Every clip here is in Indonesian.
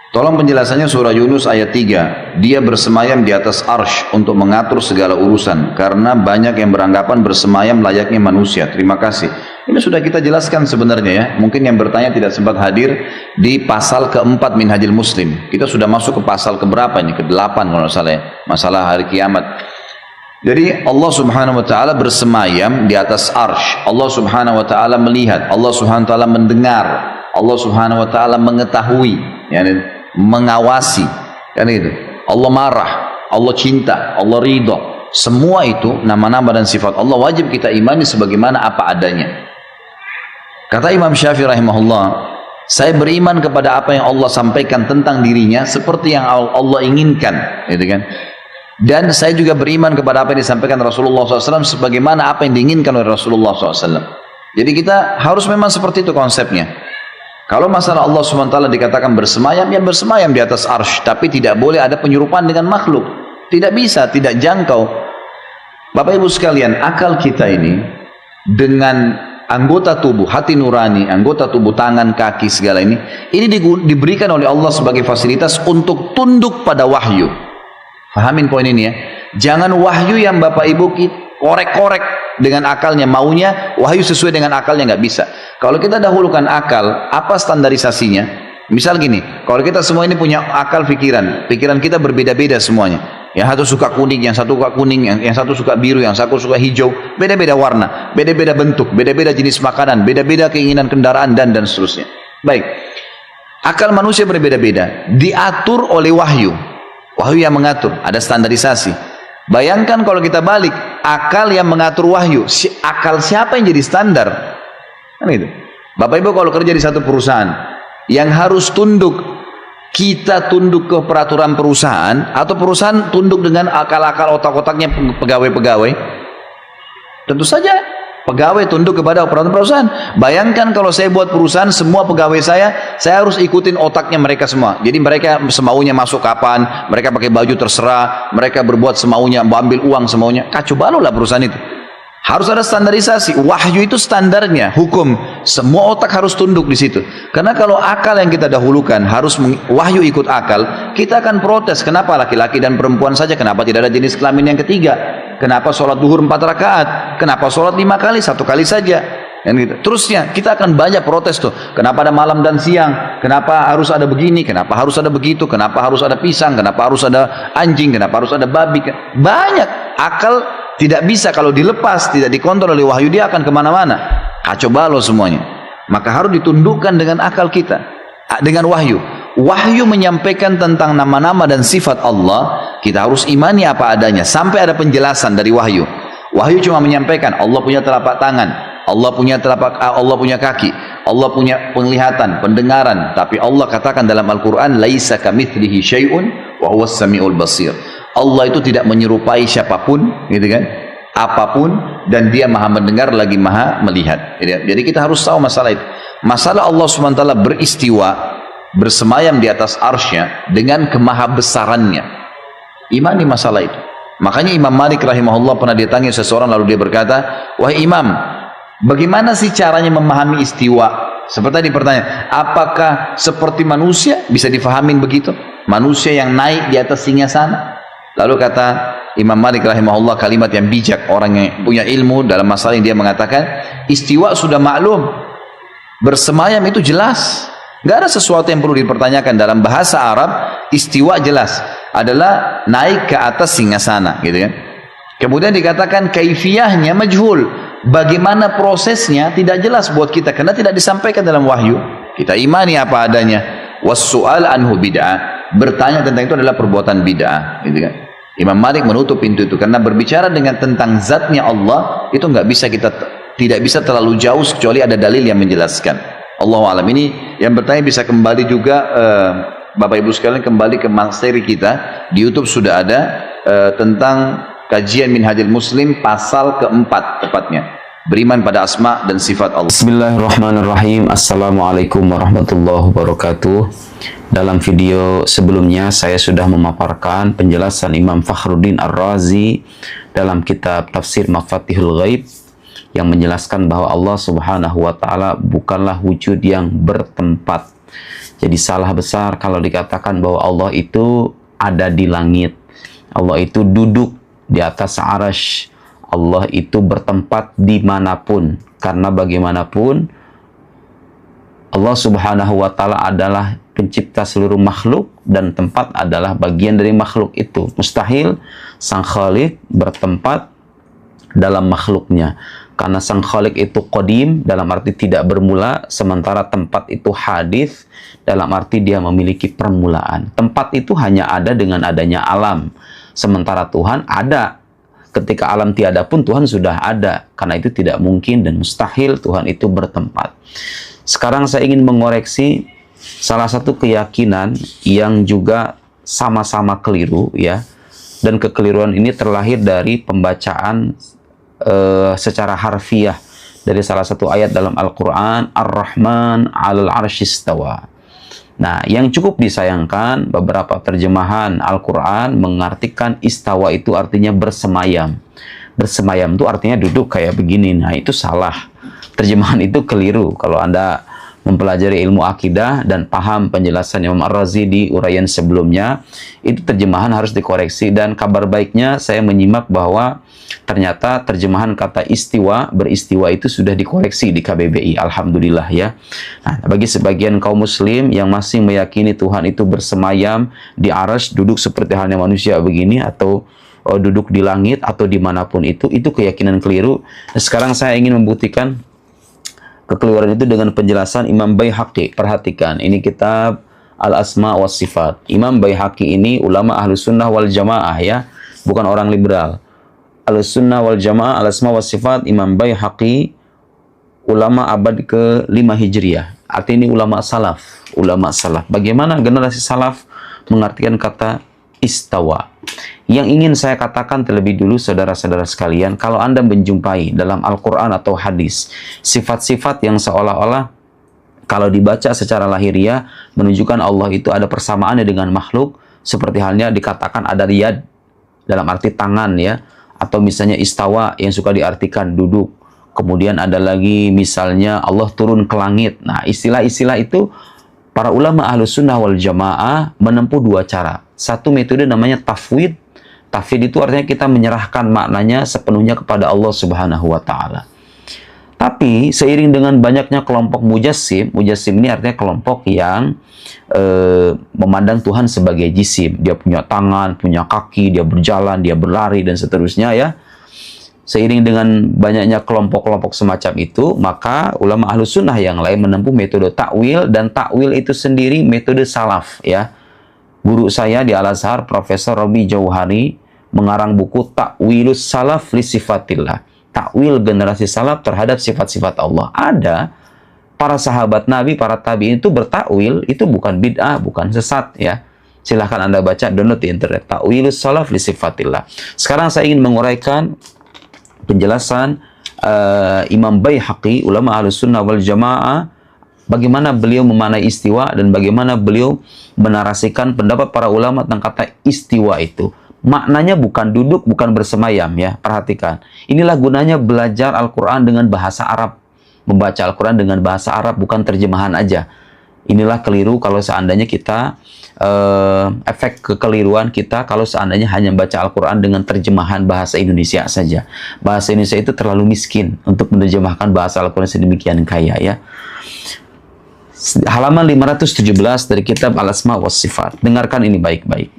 Tolong penjelasannya surah Yunus ayat 3. Dia bersemayam di atas arsh untuk mengatur segala urusan. Karena banyak yang beranggapan bersemayam layaknya manusia. Terima kasih. Ini sudah kita jelaskan sebenarnya ya. Mungkin yang bertanya tidak sempat hadir di pasal keempat Minhajul Muslim. Kita sudah masuk ke pasal keberapa ini? Ke-8 kalau tidak salah ya. Masalah hari kiamat. Jadi Allah subhanahu wa ta'ala bersemayam di atas arsh. Allah subhanahu wa ta'ala melihat. Allah subhanahu wa ta'ala mendengar. Allah subhanahu wa ta'ala mengetahui. Yani mengawasi, kan itu. Allah marah, Allah cinta, Allah ridha. Semua itu nama-nama dan sifat Allah wajib kita imani sebagaimana apa adanya. Kata Imam Syafi'i rahimahullah, saya beriman kepada apa yang Allah sampaikan tentang dirinya seperti yang Allah inginkan, gitu kan. Dan saya juga beriman kepada apa yang disampaikan Rasulullah SAW sebagaimana apa yang diinginkan oleh Rasulullah SAW. Jadi kita harus memang seperti itu konsepnya. Kalau masalah Allah SWT dikatakan bersemayam, ya bersemayam di atas arsh. Tapi tidak boleh ada penyerupaan dengan makhluk. Tidak bisa, tidak jangkau. Bapak Ibu sekalian, akal kita ini dengan anggota tubuh, hati nurani, anggota tubuh, tangan, kaki, segala ini diberikan oleh Allah sebagai fasilitas untuk tunduk pada wahyu. Fahamin poin ini ya. Jangan wahyu yang Bapak Ibu korek-korek dengan akalnya, maunya wahyu sesuai dengan akalnya, nggak bisa. Kalau kita dahulukan akal, apa standarisasinya? Misal gini, kalau kita semua ini punya akal pikiran kita berbeda-beda semuanya. Yang satu suka kuning, yang satu suka kuning, yang satu suka biru, yang satu suka hijau, beda-beda warna, beda-beda bentuk, beda-beda jenis makanan, beda-beda keinginan kendaraan dan seterusnya. Baik, akal manusia berbeda-beda, diatur oleh wahyu. Wahyu yang mengatur, ada standarisasi. Bayangkan kalau kita balik, akal yang mengatur wahyu, akal siapa yang jadi standar? Kan itu. Bapak Ibu kalau kerja di satu perusahaan yang harus tunduk, kita tunduk ke peraturan perusahaan atau perusahaan tunduk dengan akal-akal otak-otaknya pegawai-pegawai? Tentu saja pegawai tunduk kepada peraturan perusahaan. Bayangkan kalau saya buat perusahaan, semua pegawai saya harus ikutin otaknya mereka semua. Jadi mereka semaunya masuk kapan, mereka pakai baju terserah, mereka berbuat semaunya, ambil uang semaunya. Kacau balau lah perusahaan itu. Harus ada standarisasi. Wahyu itu standarnya, hukum. Semua otak harus tunduk di situ. Karena kalau akal yang kita dahulukan harus wahyu ikut akal, kita akan protes. Kenapa laki-laki dan perempuan saja? Kenapa tidak ada jenis kelamin yang ketiga? Kenapa sholat duhur 4 rakaat? Kenapa sholat 5 kali? 1 kali saja. Dan gitu. Terusnya kita akan banyak protes tuh. Kenapa ada malam dan siang? Kenapa harus ada begini? Kenapa harus ada begitu? Kenapa harus ada pisang? Kenapa harus ada anjing? Kenapa harus ada babi? Banyak. Akal tidak bisa kalau dilepas, tidak dikontrol oleh wahyu, dia akan kemana-mana. Kacau balau semuanya. Maka harus ditundukkan dengan akal kita, dengan wahyu. Wahyu menyampaikan tentang nama-nama dan sifat Allah, kita harus imani apa adanya sampai ada penjelasan dari wahyu. Wahyu cuma menyampaikan Allah punya telapak tangan, Allah punya kaki, Allah punya penglihatan, pendengaran. Tapi Allah katakan dalam Al-Quran, laisa kamitslihi syai'un wa huwas samiul basir. Allah itu tidak menyerupai siapapun, gitu kan? Apapun, dan dia maha mendengar lagi maha melihat. Jadi kita harus tahu masalah itu. Masalah Allah SWT beristiwa, bersemayam di atas arsy-Nya dengan kemahabesarannya. Imani masalah itu. Makanya Imam Malik rahimahullah pernah ditanya seseorang, lalu dia berkata, wahai Imam, bagaimana sih caranya memahami istiwa? Seperti tadi pertanyaan, apakah seperti manusia? Bisa difahamin begitu? Manusia yang naik di atas singgasana? Lalu kata Imam Malik rahimahullah kalimat yang bijak, orang yang punya ilmu dalam masalah ini, dia mengatakan istiwa sudah maklum, bersemayam itu jelas, nggak ada sesuatu yang perlu dipertanyakan. Dalam bahasa Arab istiwa jelas adalah naik ke atas singgasana, gitu kan. Kemudian dikatakan kaifiyahnya majhul, bagaimana prosesnya tidak jelas buat kita karena tidak disampaikan dalam wahyu. Kita imani apa adanya. Was-su'al anhu bid'ah, bertanya tentang itu adalah perbuatan bid'ah, gitu kan. Imam Malik menutup pintu itu karena berbicara dengan tentang zatnya Allah itu nggak bisa, kita tidak bisa terlalu jauh kecuali ada dalil yang menjelaskan. Allahu a'lam. Ini yang bertanya bisa kembali juga, Bapak Ibu sekalian, kembali ke materi kita di YouTube sudah ada tentang kajian Minhajul Muslim pasal keempat tepatnya, beriman pada asma dan sifat Allah. Bismillahirrahmanirrahim. Assalamualaikum warahmatullahi wabarakatuh. Dalam video sebelumnya saya sudah memaparkan penjelasan Imam Fakhruddin Ar-Razi dalam kitab Tafsir Mafatihul Ghaib yang menjelaskan bahwa Allah Subhanahu wa taala bukanlah wujud yang bertempat. Jadi salah besar kalau dikatakan bahwa Allah itu ada di langit. Allah itu duduk di atas arasy. Allah itu bertempat dimanapun. Karena bagaimanapun Allah subhanahu wa ta'ala adalah pencipta seluruh makhluk dan tempat adalah bagian dari makhluk itu. Mustahil sang Khalik bertempat dalam makhluknya. Karena sang Khalik itu qadim dalam arti tidak bermula, sementara tempat itu hadis dalam arti dia memiliki permulaan. Tempat itu hanya ada dengan adanya alam. Sementara Tuhan ada. Ketika alam tiada pun Tuhan sudah ada. Karena itu tidak mungkin dan mustahil Tuhan itu bertempat. Sekarang saya ingin mengoreksi salah satu keyakinan yang juga sama-sama keliru ya. Dan kekeliruan ini terlahir dari pembacaan secara harfiah dari salah satu ayat dalam Al-Quran, Ar-Rahman 'alal 'arsy istawa. Nah, yang cukup disayangkan, beberapa terjemahan Al-Quran mengartikan istawa itu artinya bersemayam. Bersemayam itu artinya duduk kayak begini. Nah, itu salah. Terjemahan itu keliru. Kalau Anda mempelajari ilmu akidah dan paham penjelasan Imam Ar-Razi di uraian sebelumnya, itu terjemahan harus dikoreksi. Dan kabar baiknya saya menyimak bahwa ternyata terjemahan kata istiwa, beristiwa itu sudah dikoreksi di KBBI. Alhamdulillah ya. Nah, bagi sebagian kaum muslim yang masih meyakini Tuhan itu bersemayam di arasy, duduk seperti halnya manusia begini, atau duduk di langit atau dimanapun itu keyakinan keliru. Nah, sekarang saya ingin membuktikan kekeliruan itu dengan penjelasan Imam Baihaqi. Perhatikan, ini kitab Al-Asma wa Sifat. Imam Baihaqi ini ulama Ahlus Sunnah wal Jamaah ya, bukan orang liberal. Ahlus Sunnah wal Jamaah, Al-Asma wa Sifat, Imam Baihaqi, ulama abad ke-5 Hijriah. Artinya ini ulama salaf, ulama salaf. Bagaimana generasi salaf mengartikan kata istawa? Yang ingin saya katakan terlebih dulu, saudara-saudara sekalian, kalau Anda menjumpai dalam Al-Quran atau hadis sifat-sifat yang seolah-olah kalau dibaca secara lahiriah menunjukkan Allah itu ada persamaannya dengan makhluk, seperti halnya dikatakan ada yad dalam arti tangan ya, atau misalnya istawa yang suka diartikan duduk. Kemudian ada lagi misalnya Allah turun ke langit. Nah, istilah-istilah itu para ulama Ahlus Sunnah wal Jamaah menempuh dua cara. Satu metode namanya tafwid. Tafwid itu artinya kita menyerahkan maknanya sepenuhnya kepada Allah Subhanahu wa ta'ala. Tapi seiring dengan banyaknya kelompok mujassim, mujassim ini artinya kelompok yang memandang Tuhan sebagai jisim. Dia punya tangan, punya kaki, dia berjalan, dia berlari dan seterusnya ya. Seiring dengan banyaknya kelompok-kelompok semacam itu, maka ulama Ahlus Sunnah yang lain menempuh metode takwil, dan takwil itu sendiri metode salaf ya. Guru saya di Al-Azhar, Profesor Robi Jauhari, mengarang buku Takwilus Salaf li Sifatillah. Takwil generasi salaf terhadap sifat-sifat Allah. Ada para sahabat Nabi, para tabi'in itu bertakwil, itu bukan bid'ah, bukan sesat ya. Silahkan Anda baca, download di internet. Takwilus Salaf li Sifatillah. Sekarang saya ingin menguraikan penjelasan Imam Baihaqi, ulama Ahlus Sunnah wal Jamaah, bagaimana beliau memaknai istiwa dan bagaimana beliau menarasikan pendapat para ulama tentang kata istiwa itu. Maknanya bukan duduk, bukan bersemayam ya. Perhatikan. Inilah gunanya belajar Al-Quran dengan bahasa Arab. Membaca Al-Quran dengan bahasa Arab, bukan terjemahan aja. Inilah keliru kalau seandainya kita, efek kekeliruan kita kalau seandainya hanya membaca Al-Quran dengan terjemahan bahasa Indonesia saja. Bahasa Indonesia itu terlalu miskin untuk menerjemahkan bahasa Al-Quran sedemikian kaya ya. Halaman 517 dari kitab Al-Asma wa Sifat. Dengarkan ini baik-baik.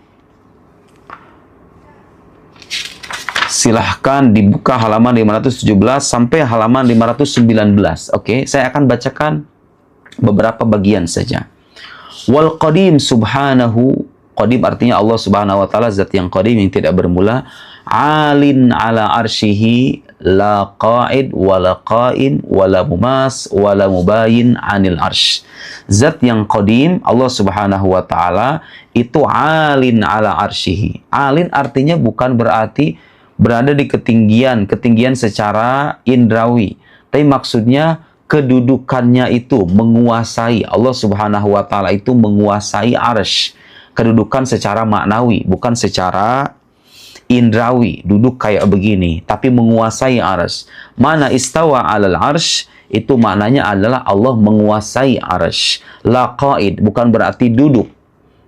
Silahkan dibuka halaman 517 sampai halaman 519. Oke, saya akan bacakan beberapa bagian saja. Wal qadim subhanahu, qadim artinya Allah subhanahu wa ta'ala zat yang qadim yang tidak bermula, alin ala arsyihi la qa'id wala qa'im wala mumas wala mubayin anil arsh. Zat yang qadim Allah subhanahu wa ta'ala itu alin ala arsyihi. Alin artinya bukan berarti berada di ketinggian secara indrawi, tapi maksudnya kedudukannya itu menguasai. Allah subhanahu wa ta'ala itu menguasai arsy. Kedudukan secara maknawi, bukan secara indrawi, duduk kayak begini, tapi menguasai arsy. Mana istawa 'alal arsy, itu maknanya adalah Allah menguasai arsy. La qaid, bukan berarti duduk.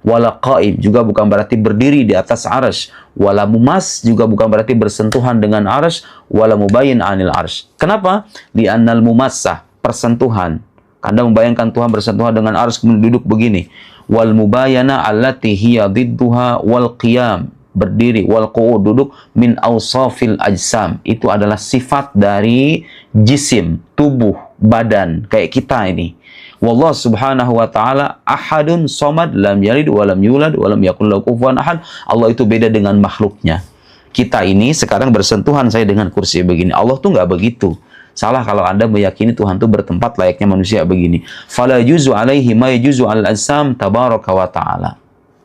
Wala qaim, juga bukan berarti berdiri di atas arsy. Wala mumas, juga bukan berarti bersentuhan dengan arsy. Wala mubayyin 'anil arsy. Kenapa? Li'annal mumassah, persentuhan. Anda membayangkan Tuhan bersentuhan dengan arsy kemudian duduk begini. Wal mubayana allati hiya didduha wal qiyam, berdiri, wal qu'ud, duduk, min awsafil ajsam, itu adalah sifat dari jisim, tubuh, badan kayak kita ini. Wallah subhanahu wa ta'ala ahadun somad, lam yalid walam yulad walam yakul lahu kufuwan ahad. Allah itu beda dengan makhluknya. Kita ini sekarang bersentuhan saya dengan kursi begini. Allah tuh nggak begitu. Salah kalau Anda meyakini Tuhan itu bertempat layaknya manusia begini. Fala yuzu alaihi ma yuzu al-ajsam tabaraka wa ta'ala.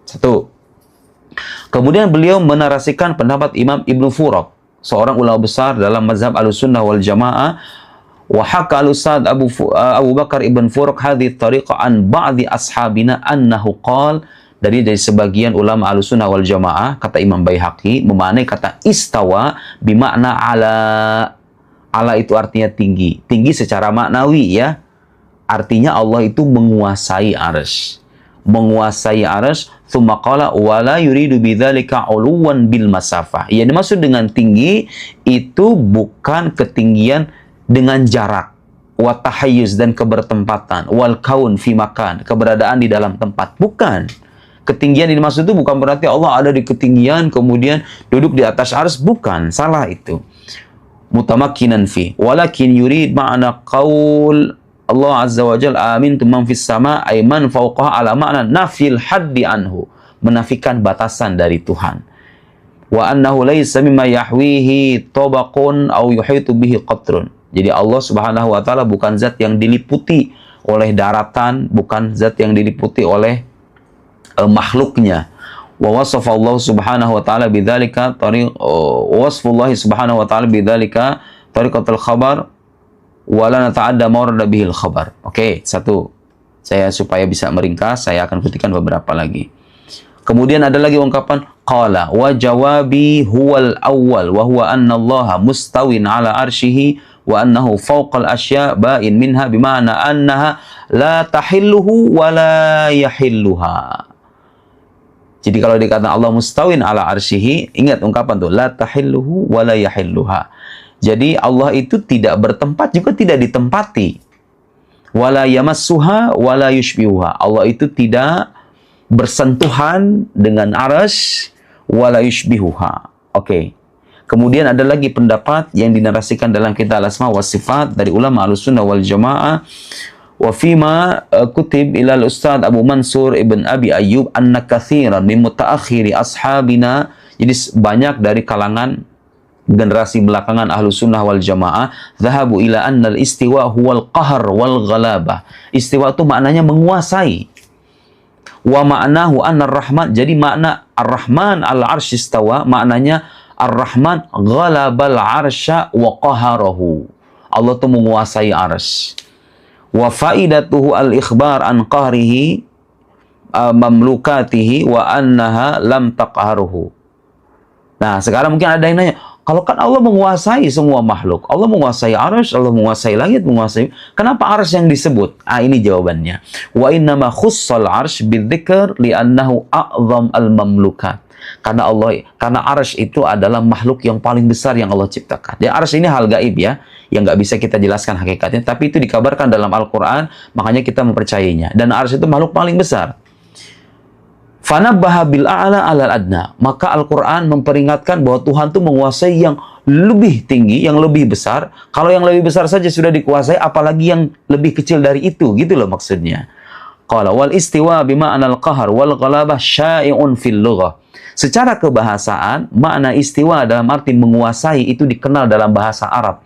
Satu. Kemudian beliau menarasikan pendapat Imam Ibnu Furaq, seorang ulama besar dalam mazhab Ahlussunnah wal Jamaah. Wa haka al-Ustadz Abu Bakar Ibn Furaq hadhihi tariqah an ba'di ashabina annahu qala, dari sebagian ulama Ahlussunnah wal Jamaah, kata Imam Baihaqi, memaknai kata istawa bimakna ala. Ala itu artinya tinggi. Tinggi secara maknawi ya. Artinya Allah itu menguasai arsy. Menguasai arsy. Tsumma qala wala yuridu bidzalika 'uluwan bil masafah. Yang dimaksud dengan tinggi itu bukan ketinggian dengan jarak. Wa tahayyuz, dan kebertempatan. Wal kaun fi makan, keberadaan di dalam tempat. Bukan. Ketinggian yang dimaksud itu bukan berarti Allah ada di ketinggian kemudian duduk di atas arsy. Bukan. Salah itu. Mutamakkinan fi, walakin yurid ma'na qaul Allah azza wa jalla amintum man fis sama, ay man fawqaha, ala ma'na nafil haddi anhu, menafikan batasan dari Tuhan. Wa annahu laysa mimma yahwihi tabaqun aw yuhitu bihi qatrun. Jadi Allah Subhanahu wa taala bukan zat yang diliputi oleh daratan, bukan zat yang diliputi oleh makhluknya. Wa wasafa Allah subhanahu wa ta'ala bidzalika wasfullah subhanahu wa ta'ala bidzalika tariqatul khabar wa la nata'adda mawrada bihil khabar. Oke, satu. Saya supaya bisa meringkas, saya akan kutikan beberapa lagi. Kemudian ada lagi ungkapan qala wa jawabi huwal awwal wa huwa anna Allah mustawin ala arsyihi wa annahu fawqal asya ba'in minha bima'na annaha la tahilluhu wa la yahilluha. Jadi kalau dikatakan Allah mustawin ala arsyihi, ingat ungkapan tuh, la tahilluhu wa la yahilluha. Jadi Allah itu tidak bertempat juga tidak ditempati. Wa la yamassuha wa la yushbihuha. Allah itu tidak bersentuhan dengan arsy wa la yushbihuha. Oke. Kemudian ada lagi pendapat yang dinarasikan dalam kitab Al-Asma wa Sifat dari ulama Ahlussunnah wal Jamaah. Wa fima kutib ila al-Ustaz Abu Mansur Ibn Abi Ayyub anna katsiran min mutaakhiri ashabina, jadi banyak dari kalangan generasi belakangan Ahlussunnah wal Jamaah dhahabu ila anna al-istiwa huwal qahr wal ghalabah. Istiwa itu maknanya menguasai. Wa ma'nahu anna ar-Rahman, jadi makna ar-Rahman al-'arsy istawa maknanya ar-Rahman ghalabal 'arsya wa qaharahu. Allah itu menguasai arsy. Wa faidatuhu al-ikhbar an qahrihi mamlukatihi wa annaha lam taqharuhu. Nah, sekarang mungkin ada yang nanya, kalau kan Allah menguasai semua makhluk, Allah menguasai arsy, Allah menguasai langit, menguasai, kenapa arsy yang disebut? Ini jawabannya. Wa innama khussal arsy bidzikr li'annahu a'zam al-mamlukat. Karena arsy itu adalah makhluk yang paling besar yang Allah ciptakan. Ya, arsy ini hal gaib ya, yang nggak bisa kita jelaskan hakikatnya, tapi itu dikabarkan dalam Al-Quran, makanya kita mempercayainya. Dan arsy itu makhluk paling besar. Fanabbaha bil a'la 'alal adna. Maka Al-Quran memperingatkan bahwa Tuhan itu menguasai yang lebih tinggi, yang lebih besar. Kalau yang lebih besar saja sudah dikuasai, apalagi yang lebih kecil dari itu, gitu loh maksudnya. Qala wal istiwa bima'na al-qahr wal ghalabah syai'un fil lughah. Secara kebahasaan, makna istiwa dalam arti menguasai itu dikenal dalam bahasa Arab.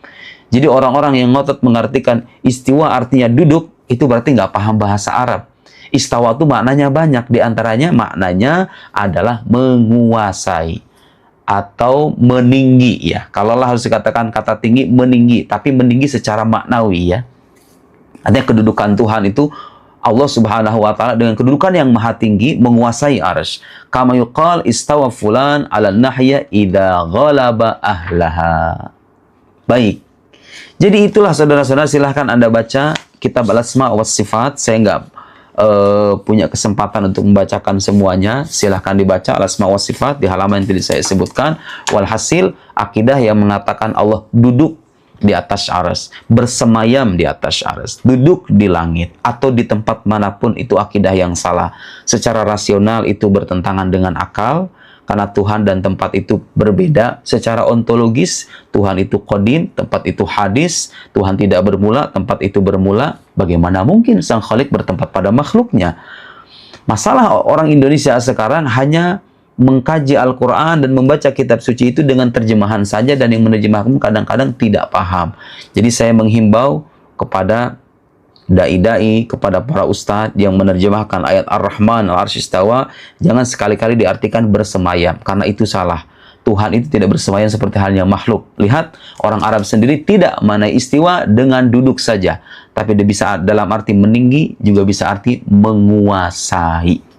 Jadi orang-orang yang ngotot mengartikan istiwa artinya duduk, itu berarti nggak paham bahasa Arab. Istawa itu maknanya banyak, diantaranya maknanya adalah menguasai atau meninggi ya. Kalau Allah harus dikatakan kata tinggi, meninggi, tapi meninggi secara maknawi ya. Artinya kedudukan Tuhan itu Allah Subhanahu wa taala dengan kedudukan yang maha tinggi menguasai arsy. Kama yuqal istawa fulan 'ala nahya idza ghalaba ahlaha. Baik. Jadi itulah saudara-saudara, silahkan Anda baca kitab Al-Asma wa Sifat. Saya nggak punya kesempatan untuk membacakan semuanya. Silahkan dibaca Al-Asma wa Sifat di halaman yang tadi saya sebutkan. Walhasil, akidah yang mengatakan Allah duduk di atas arsy, bersemayam di atas arsy, duduk di langit atau di tempat manapun, itu akidah yang salah. Secara rasional itu bertentangan dengan akal, karena Tuhan dan tempat itu berbeda. Secara ontologis, Tuhan itu qadim, tempat itu hadis. Tuhan tidak bermula, tempat itu bermula. Bagaimana mungkin Sang Khalik bertempat pada makhluknya? Masalah orang Indonesia sekarang hanya mengkaji Al-Quran dan membaca kitab suci itu dengan terjemahan saja, dan yang menerjemahkan kadang-kadang tidak paham. Jadi saya menghimbau kepada dai-dai, kepada para ustadz yang menerjemahkan ayat Ar-Rahman al-Arsy istawa, jangan sekali-kali diartikan bersemayam, karena itu salah. Tuhan itu tidak bersemayam seperti halnya makhluk. Lihat, orang Arab sendiri tidak mengenai istiwa dengan duduk saja, tapi dia bisa dalam arti meninggi, juga bisa arti menguasai.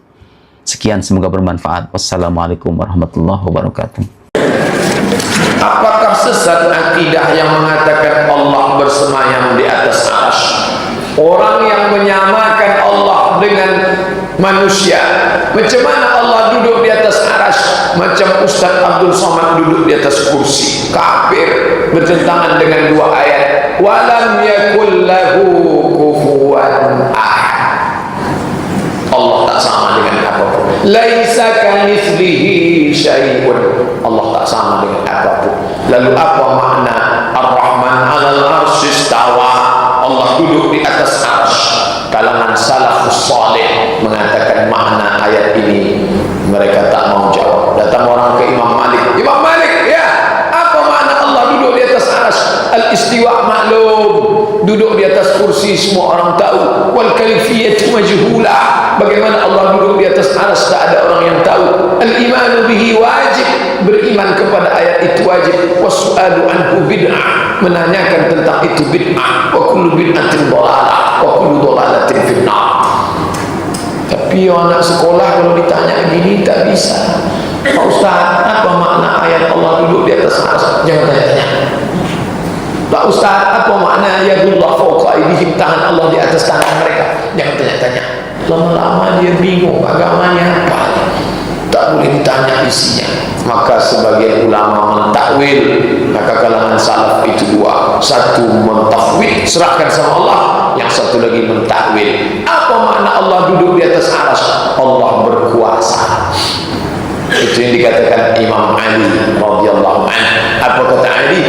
Sekian, semoga bermanfaat. Wassalamualaikum warahmatullahi wabarakatuh. Apakah sesat akidah yang mengatakan Allah bersemayam di atas arsy? Orang yang menyamakan Allah dengan manusia. Macam mana Allah duduk di atas arsy? Macam Ustaz Abdul Somad duduk di atas kursi. Kafir, bertentangan dengan dua ayat. Walam yakul lahu kufuwan ahad. Allah tak sama dengan apapun. Laisa kamitslihi syai'un. Allah tak sama dengan apapun. Lalu apa makna Ar-Rahman 'alal 'arsy istawa? Allah duduk di atas arsy. Kalangan salafus saleh mengatakan makna ayat ini, mereka tak mau jawab. Datang orang ke Imam Malik. Imam Malik, ya, apa makna Allah duduk di atas arsy? Al-istiwa maklum, duduk di atas kursi semua orang tahu. Wal kaifiyatu majhulah. Bagaimana Allah duduk di atas arsy tak ada orang yang tahu. Al-imanu bihi wajib, beriman kepada ayat itu wajib. Was'alu anhu bid'ah, menanyakan tentang itu bid'ah. Wa kullu bid'atin dhalalah, wa kullu dhalalatin finnar. Tapi anak sekolah kalau ditanya begini tak bisa. Pak Ustaz, apa makna ayat Allah duduk di atas arsy? Jangan tanya-tanya. Pak Ustaz, apa makna yadullah fawqa aydihim, tangan Allah di atas tangan mereka? Jangan tanya-tanya. Lama-lama dia bingung agamanya apa. Tak boleh ditanya isinya. Maka sebagian ulama mentakwil. Maka kalangan salaf itu dua. Satu mentafwid, serahkan sama Allah. Yang satu lagi mentakwil. Apa makna Allah duduk di atas arsy? Allah berkuasa. Itu yang dikatakan Imam Ali radhiyallahu anhu. Apa kata Ali?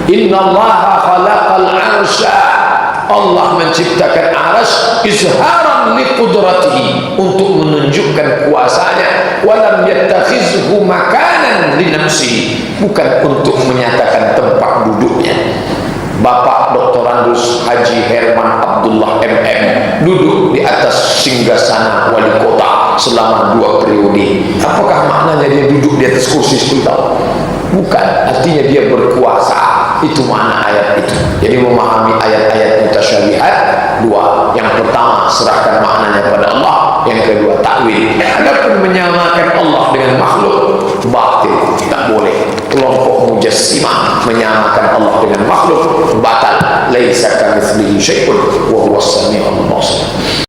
Inna Allah khalaqal arsya. Allah menciptakan arsy izharan li qudratihi, untuk menunjukkan kuasanya. Walam yattakhizhu makanan li nafsihi, bukan untuk menyatakan tempat duduknya. Bapak Doktorandus Haji Herman Abdullah MM duduk di atas singgasana wali kota selama 2 periode. Apakah maknanya dia duduk di atas kursi sultan? Bukan, artinya dia berkuasa. Itu makna ayat itu. Jadi memahami ayat-ayat mutasyabihat dua. Yang pertama, serahkan maknanya pada Allah. Yang kedua, takwil. Adapun menyamakan Allah dengan makhluk, batil, tak boleh. Kelompok mujassimah menyamakan Allah dengan makhluk, batal. Laisa kamitslihi syai'un wa huwas samiul basir.